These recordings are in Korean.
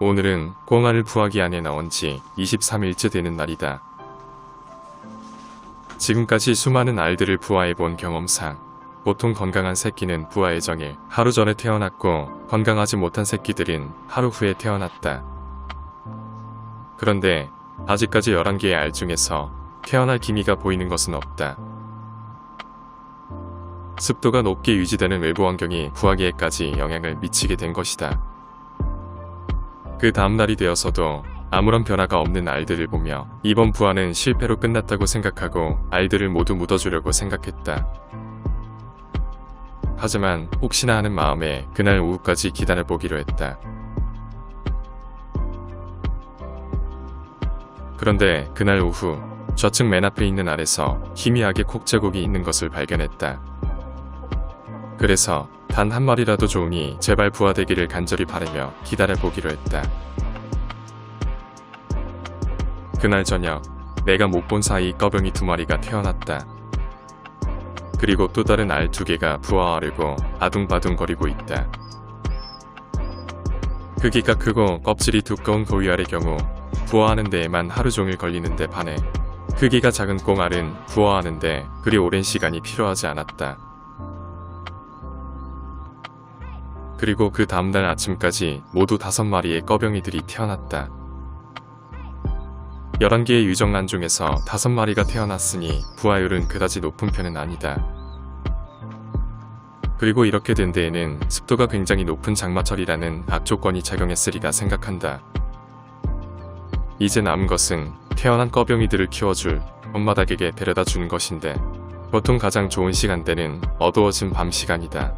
오늘은 꽁알을 부화기 안에 넣은 지 23일째 되는 날이다. 지금까지 수많은 알들을 부화해본 경험상 보통 건강한 새끼는 부화 예정일 하루 전에 태어났고 건강하지 못한 새끼들은 하루 후에 태어났다. 그런데 아직까지 11개의 알 중에서 태어날 기미가 보이는 것은 없다. 습도가 높게 유지되는 외부 환경이 부화기에까지 영향을 미치게 된 것이다. 그 다음날이 되어서도 아무런 변화가 없는 알들을 보며 이번 부화는 실패로 끝났다고 생각하고 알들을 모두 묻어주려고 생각했다. 하지만 혹시나 하는 마음에 그날 오후까지 기다려보기로 했다. 그런데 그날 오후 좌측 맨 앞에 있는 알에서 희미하게 콕 자국이 있는 것을 발견했다. 그래서 단 한 마리라도 좋으니 제발 부화되기를 간절히 바라며 기다려보기로 했다. 그날 저녁 내가 못 본 사이 꺼병이 2마리가 태어났다. 그리고 또 다른 알 2개가 부화하려고 아둥바둥거리고 있다. 크기가 크고 껍질이 두꺼운 고위알의 경우 부화하는 데에만 하루 종일 걸리는데 반해 크기가 작은 꽁알은 부화하는데 그리 오랜 시간이 필요하지 않았다. 그리고 그 다음날 아침까지 모두 5마리의 꺼병이들이 태어났다. 11개의 유정란 중에서 5마리가 태어났으니 부화율은 그다지 높은 편은 아니다. 그리고 이렇게 된 데에는 습도가 굉장히 높은 장마철이라는 악조건이 작용했으리라 생각한다. 이제 남은 것은 태어난 꺼병이들을 키워줄 엄마닭에게 데려다 주는 것인데 보통 가장 좋은 시간대는 어두워진 밤 시간이다.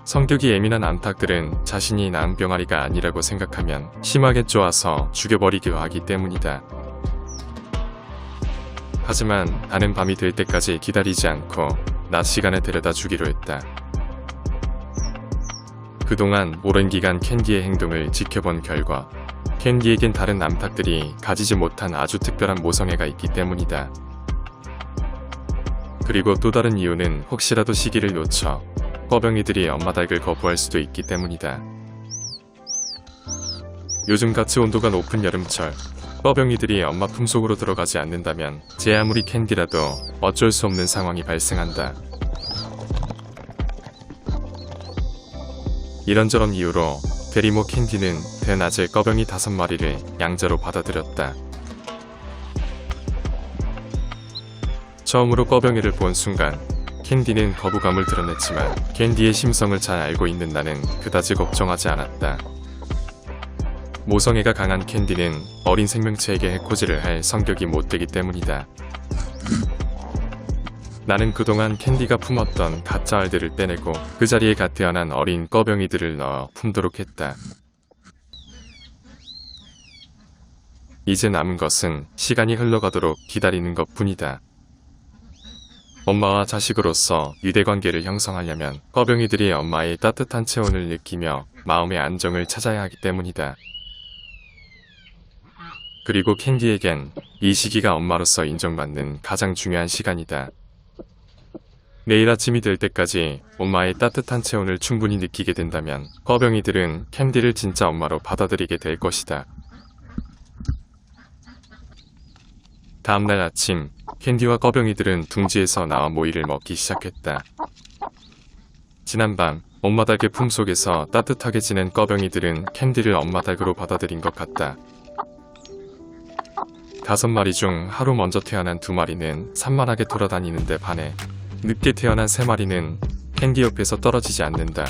성격이 예민한 암탉들은 자신이 낳은 병아리가 아니라고 생각하면 심하게 쪼아서 죽여버리기도 하기 때문이다. 하지만 나는 밤이 될 때까지 기다리지 않고 낮 시간에 데려다 주기로 했다. 그동안 오랜 기간 캔디의 행동을 지켜본 결과 캔디에겐 다른 암탉들이 가지지 못한 아주 특별한 모성애가 있기 때문이다. 그리고 또 다른 이유는 혹시라도 시기를 놓쳐 꺼병이들이 엄마닭을 거부할 수도 있기 때문이다. 요즘같이 온도가 높은 여름철 꺼병이들이 엄마 품속으로 들어가지 않는다면 제 아무리 캔디라도 어쩔 수 없는 상황이 발생한다. 이런저런 이유로 대리모 캔디는 대낮에 꺼병이 5마리를 양자로 받아들였다. 처음으로 꺼병이를 본 순간 캔디는 거부감을 드러냈지만 캔디의 심성을 잘 알고 있는 나는 그다지 걱정하지 않았다. 모성애가 강한 캔디는 어린 생명체에게 해코지를 할 성격이 못되기 때문이다. 나는 그동안 캔디가 품었던 가짜 알들을 빼내고 그 자리에 갓 태어난 어린 꺼병이들을 넣어 품도록 했다. 이제 남은 것은 시간이 흘러가도록 기다리는 것뿐이다. 엄마와 자식으로서 유대관계를 형성하려면 꺼병이들이 엄마의 따뜻한 체온을 느끼며 마음의 안정을 찾아야 하기 때문이다. 그리고 캔디에겐 이 시기가 엄마로서 인정받는 가장 중요한 시간이다. 내일 아침이 될 때까지 엄마의 따뜻한 체온을 충분히 느끼게 된다면 꺼병이들은 캔디를 진짜 엄마로 받아들이게 될 것이다. 다음날 아침 캔디와 꺼병이들은 둥지에서 나와 모이를 먹기 시작했다. 지난밤 엄마닭의 품속에서 따뜻하게 지낸 꺼병이들은 캔디를 엄마닭으로 받아들인 것 같다. 5마리 중 하루 먼저 태어난 2마리는 산만하게 돌아다니는데 반해 늦게 태어난 3마리는 캔디 옆에서 떨어지지 않는다.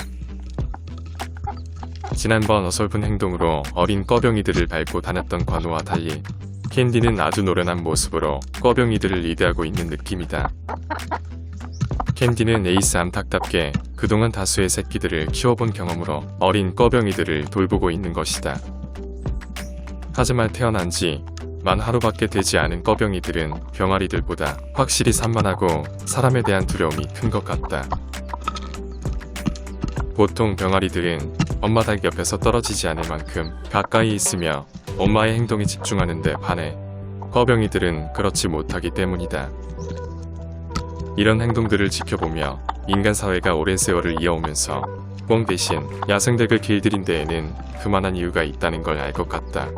지난번 어설픈 행동으로 어린 꺼병이들을 밟고 다녔던 관우와 달리 캔디는 아주 노련한 모습으로 꺼병이들을 리드하고 있는 느낌이다. 캔디는 에이스 암탉답게 그동안 다수의 새끼들을 키워본 경험으로 어린 꺼병이들을 돌보고 있는 것이다. 하지만 태어난 지 만 하루밖에 되지 않은 꺼병이들은 병아리들보다 확실히 산만하고 사람에 대한 두려움이 큰 것 같다. 보통 병아리들은 엄마닭 옆에서 떨어지지 않을 만큼 가까이 있으며 엄마의 행동에 집중하는데 반해 꺼병이들은 그렇지 못하기 때문이다. 이런 행동들을 지켜보며 인간 사회가 오랜 세월을 이어오면서 꿩 대신 야생덱을 길들인 데에는 그만한 이유가 있다는 걸 알 것 같다.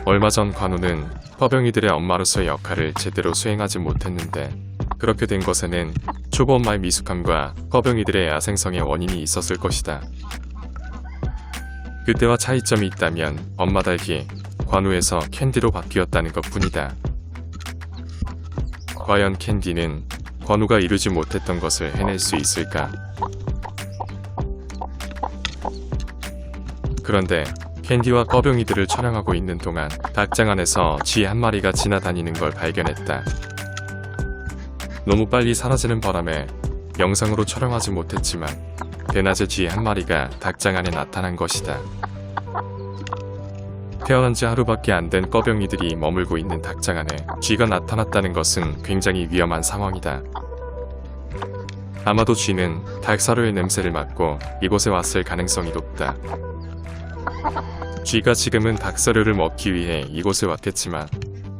얼마 전 관우는 꺼병이들의 엄마로서의 역할을 제대로 수행하지 못했는데 그렇게 된 것에는 초보 엄마의 미숙함과 꺼병이들의 야생성의 원인이 있었을 것이다. 그때와 차이점이 있다면 엄마 닭이 관우에서 캔디로 바뀌었다는 것뿐이다. 과연 캔디는 관우가 이루지 못했던 것을 해낼 수 있을까? 그런데 캔디와 꺼병이들을 촬영하고 있는 동안 닭장 안에서 쥐 한 마리가 지나다니는 걸 발견했다. 너무 빨리 사라지는 바람에 영상으로 촬영하지 못했지만 대낮에 쥐 한 마리가 닭장 안에 나타난 것이다. 태어난 지 하루밖에 안 된 꺼병이들이 머물고 있는 닭장 안에 쥐가 나타났다는 것은 굉장히 위험한 상황이다. 아마도 쥐는 닭 사료의 냄새를 맡고 이곳에 왔을 가능성이 높다. 쥐가 지금은 닭 사료를 먹기 위해 이곳에 왔겠지만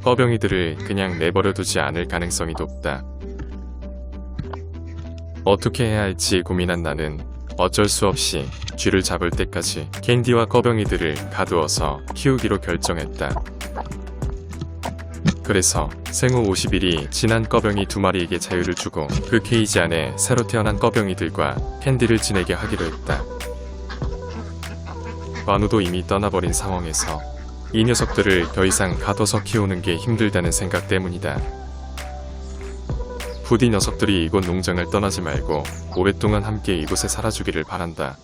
꺼병이들을 그냥 내버려두지 않을 가능성이 높다. 어떻게 해야 할지 고민한 나는 어쩔 수 없이 쥐를 잡을 때까지 캔디와 꺼병이들을 가두어서 키우기로 결정했다. 그래서 생후 50일이 지난 꺼병이 2마리에게 자유를 주고 그 케이지 안에 새로 태어난 꺼병이들과 캔디를 지내게 하기로 했다. 관우도 이미 떠나버린 상황에서 이 녀석들을 더 이상 가둬서 키우는 게 힘들다는 생각 때문이다. 부디 녀석들이 이곳 농장을 떠나지 말고 오랫동안 함께 이곳에 살아주기를 바란다.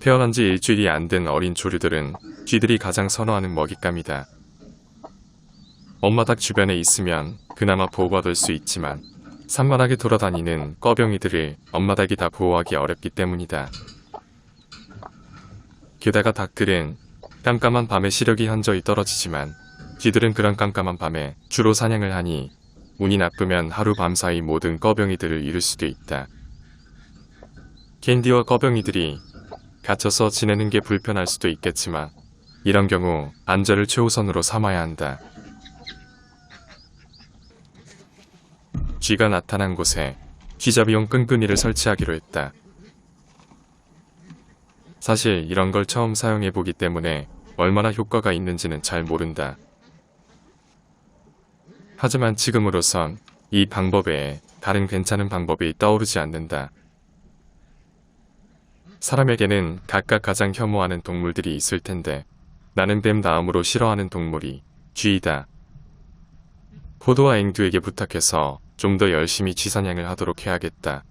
태어난 지 일주일이 안 된 어린 조류들은 쥐들이 가장 선호하는 먹잇감이다. 엄마 닭 주변에 있으면 그나마 보호받을 수 있지만 산만하게 돌아다니는 꺼병이들을 엄마 닭이 다 보호하기 어렵기 때문이다. 게다가 닭들은 깜깜한 밤에 시력이 현저히 떨어지지만 쥐들은 그런 깜깜한 밤에 주로 사냥을 하니 운이 나쁘면 하루 밤 사이 모든 꺼병이들을 잃을 수도 있다. 캔디와 꺼병이들이 갇혀서 지내는 게 불편할 수도 있겠지만 이런 경우 안전을 최우선으로 삼아야 한다. 쥐가 나타난 곳에 쥐잡이용 끈끈이를 설치하기로 했다. 사실 이런 걸 처음 사용해보기 때문에 얼마나 효과가 있는지는 잘 모른다. 하지만 지금으로선 이 방법 외에 다른 괜찮은 방법이 떠오르지 않는다. 사람에게는 각각 가장 혐오하는 동물들이 있을 텐데 나는 뱀 다음으로 싫어하는 동물이 쥐이다. 포도와 앵두에게 부탁해서 좀 더 열심히 쥐 사냥을 하도록 해야겠다.